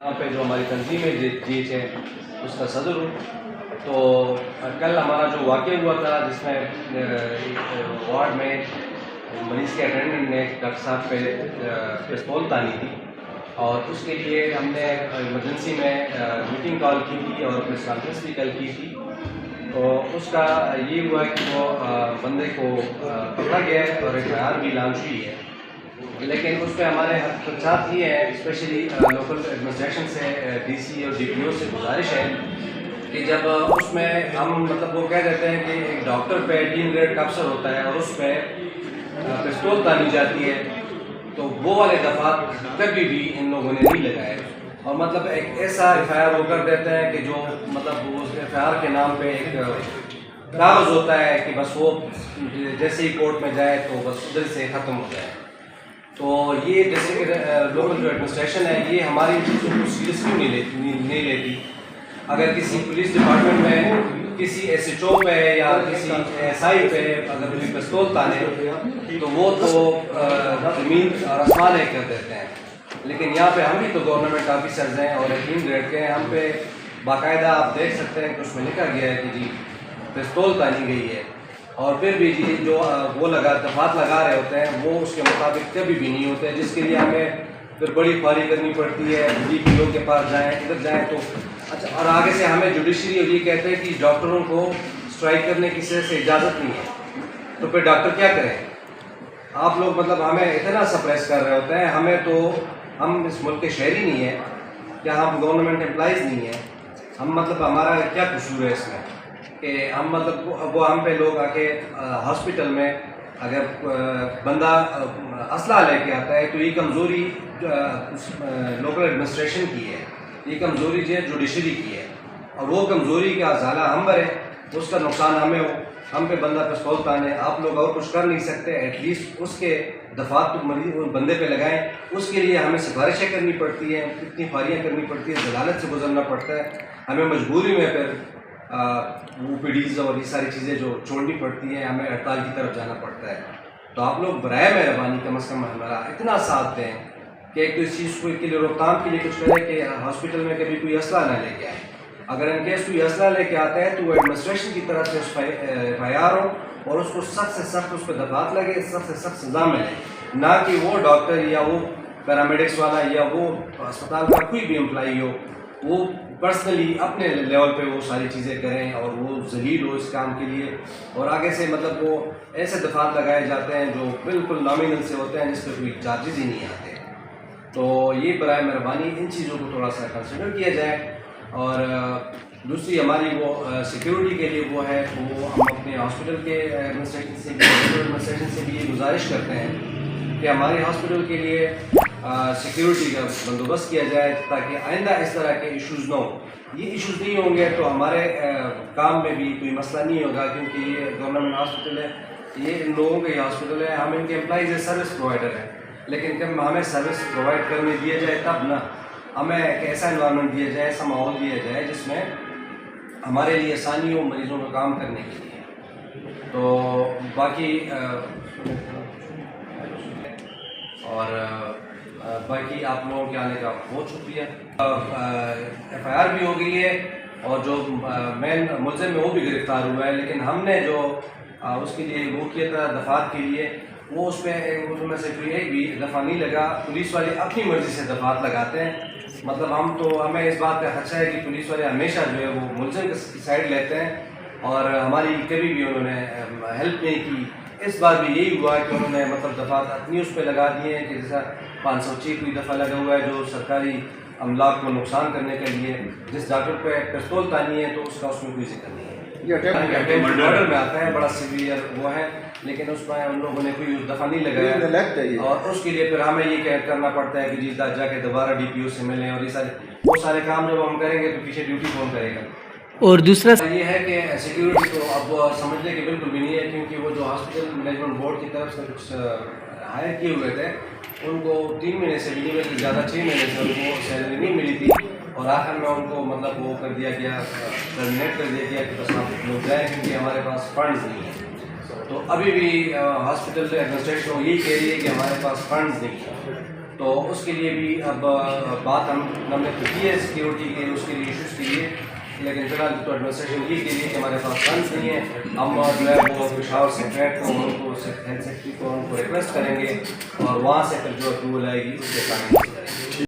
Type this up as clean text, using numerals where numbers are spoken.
یہاں پہ جو ہماری تنظیم ہے جی ایچ ہے اس کا صدر ہوں. تو کل ہمارا جو واقعہ ہوا تھا جس میں وارڈ میں مریض کے اٹینڈنٹ نے ڈاکٹر صاحب پہ پستول تانی تھی اور اس کے لیے ہم نے ایمرجنسی میں میٹنگ کال کی تھی اور پریس کانفرنس بھی کل کی تھی. تو اس کا یہ ہوا کہ وہ بندے کو پکڑا گیا ہے اور FIR بھی لانچ ہوئی ہے. لیکن اس پہ ہمارے خدشات یہ ہے اسپیشلی لوکل ایڈمنسٹریشن سے DC اور DPO سے گزارش ہے کہ جب اس میں ہم مطلب وہ کہہ دیتے ہیں کہ ایک ڈاکٹر پہ ٹیم گریڈ کا افسر ہوتا ہے اور اس پہ پستول تانی جاتی ہے تو وہ والے دفعات کبھی بھی ان لوگوں نے نہیں لگائے. اور مطلب ایک ایسا FIR وہ کر دیتے ہیں کہ جو مطلب اس FIR کے نام پہ ایک کاغذ ہوتا ہے کہ بس وہ جیسے ہی کورٹ میں جائے تو بس ادھر سے ختم ہو جائے. تو یہ جیسے کہ لوکل جو ایڈمنسٹریشن ہے یہ ہماری چیزوں کو سیریسلی نہیں لیتی. اگر کسی پولیس ڈپارٹمنٹ میں کسی SHO پہ یا کسی SI پہ اگر کوئی پستول تانے تو وہ تو زمین اور آسمان ایک کر دیتے ہیں. لیکن یہاں پہ ہم بھی تو گورنمنٹ آفیسرز ہیں اور 3 گریڈ کے ہیں. ہم پہ باقاعدہ آپ دیکھ سکتے ہیں کہ اس میں لکھا گیا ہے کہ جی پستول تانی گئی ہے اور پھر بھی جی جو وہ دفعات لگا رہے ہوتے ہیں وہ اس کے مطابق کبھی بھی نہیں ہوتے ہیں، جس کے لیے ہمیں پھر بڑی خواری کرنی پڑتی ہے. DPO کے پاس جائیں ادھر جائیں تو اچھا. اور آگے سے ہمیں جوڈیشری یہ کہتے ہیں کہ ڈاکٹروں کو اسٹرائک کرنے کی سے اجازت نہیں ہے. تو پھر ڈاکٹر کیا کریں؟ آپ لوگ مطلب ہمیں اتنا سپریس کر رہے ہوتے ہیں. ہمیں تو ہم اس ملک کے شہری نہیں ہیں کیا ہم گورنمنٹ امپلائیز نہیں ہیں؟ ہم مطلب ہمارا کیا قصور ہے اس میں کہ ہم مطلب وہ ہم پہ لوگ آ کے ہاسپٹل میں اگر بندہ اسلحہ لے کے آتا ہے تو یہ کمزوری لوکل ایڈمنسٹریشن کی ہے، یہ کمزوری جو ہے جوڈیشری کی ہے اور وہ کمزوری کا ازالہ ہم بھریں، اس کا نقصان ہمیں ہو. ہم پہ بندہ پستول تانے، آپ لوگ اور کچھ کر نہیں سکتے. ایٹ لیسٹ اس کے دفعات تو بندے پہ لگائیں. اس کے لیے ہمیں سفارشیں کرنی پڑتی ہیں، اتنی خواریاں کرنی پڑتی ہیں، ضلالت سے گزرنا پڑتا ہے. ہمیں مجبوری میں پھر OPDs اور یہ ساری چیزیں جو چھوڑنی پڑتی ہیں، ہمیں ہڑتال کی طرف جانا پڑتا ہے. تو آپ لوگ برائے مہربانی کم از کم ہمارا اتنا ساتھ دیں کہ ایک تو اس چیز کو کے لیے روک تھام کے لیے کچھ کرے کہ ہاسپٹل میں کبھی کوئی اسلحہ نہ لے کے آئے. اگر ان کیس کوئی اسلحہ لے کے آتا ہے تو وہ ایڈمنسٹریشن کی طرف سے اس FIR ہو اور اس کو سخت سے سخت اس پہ دفعات لگے، سخت سے سخت سزا ملے، نہ کہ وہ ڈاکٹر یا وہ پیرامیڈکس والا یا وہ اسپتال کا کوئی بھی امپلائی ہو وہ پرسنلی اپنے لیول پہ وہ ساری چیزیں کریں اور وہ ذلیل ہو اس کام کے لیے. اور آگے سے مطلب وہ ایسے دفعات لگائے جاتے ہیں جو بالکل نامینل سے ہوتے ہیں، جس پہ کوئی چارجز ہی نہیں آتے. تو یہ برائے مہربانی ان چیزوں کو تھوڑا سا کنسیڈر کیا جائے. اور دوسری ہماری وہ سیکیورٹی کے لیے وہ ہے وہ ہم اپنے ہاسپٹل کے ایڈمنسٹریشن سے بھی یہ گزارش کرتے ہیں کہ ہمارے ہاسپٹل کے لیے سیکیورٹی کا بندوبست کیا جائے تاکہ آئندہ اس طرح کے ایشوز نہ ہوں. یہ ایشوز نہیں ہوں گے تو ہمارے کام میں بھی کوئی مسئلہ نہیں ہوگا، کیونکہ یہ گورنمنٹ ہاسپٹل ہے، یہ ان لوگوں کا یہ ہاسپٹل ہے. ہم ان کے امپلائیز سروس پرووائڈر ہیں، لیکن جب ہمیں سروس پرووائڈ کرنے دیا جائے تب نا ہمیں ایک ایسا انوائرمنٹ دیا جائے، ایسا ماحول دیا جائے جس میں ہمارے لیے آسانی ہو مریضوں کا کام کرنے کے لیے. تو باقی اور باقی آپ لوگوں کے آنے کا بہت شکریہ. FIR بھی ہو گئی ہے اور جو مین ملزم ہے وہ بھی گرفتار ہوا ہے، لیکن ہم نے جو اس کے لیے وہ کیا تھا دفعات کے لیے وہ اس پہ ان میں سے کوئی ایک بھی دفعہ نہیں لگا. پولیس والے اپنی مرضی سے دفعات لگاتے ہیں. مطلب ہمیں اس بات کا خدشہ ہے کہ پولیس والے ہمیشہ جو ہے وہ ملزم کی سائڈ لیتے ہیں اور ہماری کبھی بھی انہوں نے ہیلپ نہیں کی. اس بار بھی یہی ہوا کہ انہوں نے مطلب دفعات اتنی اس پہ لگا دیے ہیں کہ جیسا 506 کوئی دفعہ لگا ہوا ہے جو سرکاری املاک کو نقصان کرنے کے لیے. جس ڈاکٹر پہ پستول تانی ہے تو اس کا اس میں کوئی ذکر نہیں ہے. مرڈر میں آتا ہے، بڑا سیویئر وہ ہے، لیکن اس میں ان لوگوں نے کوئی دفعہ نہیں لگایا اور اس کے لیے پھر ہمیں یہ کرنا پڑتا ہے کہ جی جا کے دوبارہ DPO سے ملیں اور یہ سارے کام جب ہم کریں گے تو پیچھے ڈیوٹی کون کرے گا. اور دوسرا یہ ہے کہ سیکیورٹی تو اب سمجھنے کے بالکل بھی نہیں ہے، کیونکہ وہ جو ہاسپٹل مینجمنٹ بورڈ کی طرف سے کچھ ہائر کیے ہوئے تھے ان کو 3 مہینے سے ملی ہوئی، زیادہ 6 مہینے سے ان کو سیلری نہیں ملی تھی اور آخر میں ان کو مطلب وہ کر دیا گیا، ٹرمینیٹ کر دیا گیا کہ بس آپ لوگ جائیں کیونکہ ہمارے پاس فنڈز نہیں ہیں. تو ابھی بھی ہاسپٹل ایڈمنسٹریشن یہی کہہ رہی ہے کہ ہمارے پاس فنڈز نہیں ہیں. تو اس کے لیے بھی اب بات ہم نے تو کی ہے سیکیورٹی کے اس کے لیے ایشوز کے لیے، لیکن فی الحال تو ایڈمنسٹریشن یہ کے لیے کہ ہمارے پاس فنڈس نہیں ہیں، ہم جو ہے وہ پشاور سیکریٹ کو ان کو ہیلتھ سیکٹری کو ان کو ریکویسٹ کریں گے اور وہاں سے پھر جو اپروول آئے گی اس کے ساتھ